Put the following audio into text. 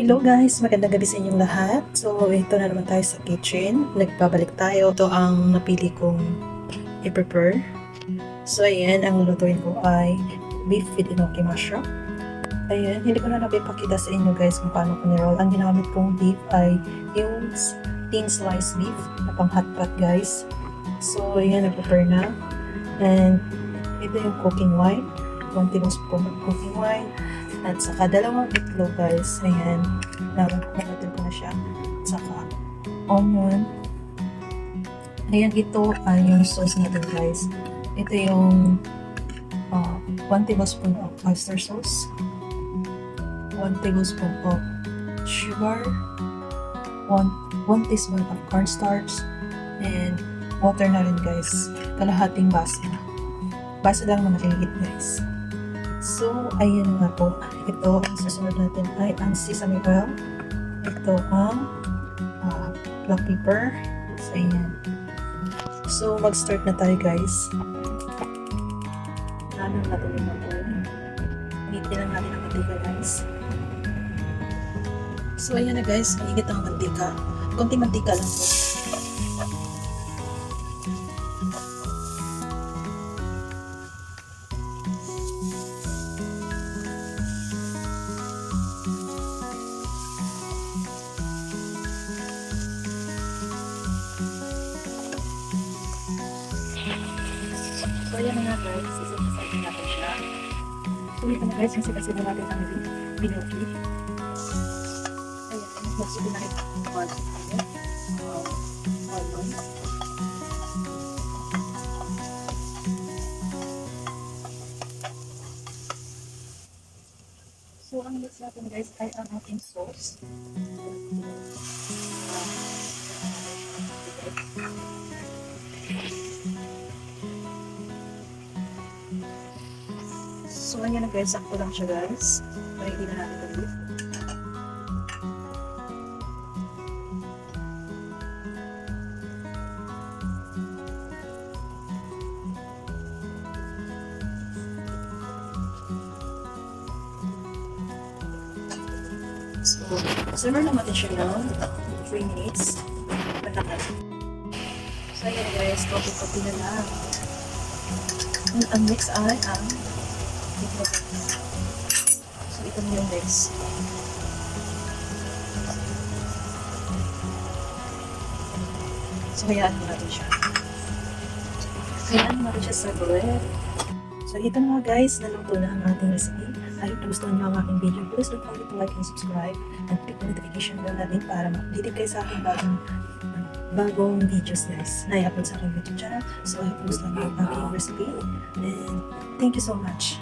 Hello guys, magandang gabi sa inyong lahat. So, ito na naman tayo sa kitchen. Nagbabalik tayo. Ito ang napili kong i-prepare. So, ayan, ang lulutuin ko ay beef with Enoki mushroom. Ayan, hindi ko na napipakita sa inyo guys kung paano ko ni-roll. Ang ginamit kong beef ay yung thin sliced beef na pang hot pot guys. So, ayan, nag-prepare na. And, ito yung cooking wine. 1 tablespoon of cooking wine. At saka dalawang itlog guys. Ayan. Narating ko na siya. At saka onion. Ayan, ito ay yung sauce natin guys. Ito yung 1 tablespoon of oyster sauce. 1 tablespoon of sugar. 1 teaspoon of cornstarch. And water na rin guys. Kalahating base. Base lang na nakikit guys. So, ayan nga po. Ito, ang susunod natin ay ang sesame oil. Ito ang black pepper. So, ayan. So, mag-start na tayo guys. Nanon natin yung oil. Initin lang natin ang mantika guys. So, ayan na guys. Mainit ang mantika. Kunting mantika lang po. So, ayan na nga guys, sisip-sipin natin siya. So, ito na guys, sisip-sipin natin ang Enoki. Ayan, magsipin na rin ang onion. So, ang next natin guys ay ang ating sauce. So, ayan na guys, sakto lang siya guys. Ready na natin ito. So, simmer lang natin siya ng 3 minutes. So, ayan guys, coffee na lang. Ang next ay ang itlog. So, ito na yung next. So, hayaan mo natin siya. Hayaan mo natin siya sa bread. So, ito na guys, naluto na ang ating recipe. I hope gusto nyo ang aking video. Please don't forget to like and subscribe and click the notification bell natin para makikita kayo sa aking bagong videos guys na i-upload sa aking YouTube channel. So, I hope gusto nyo ang aking recipe. And thank you so much.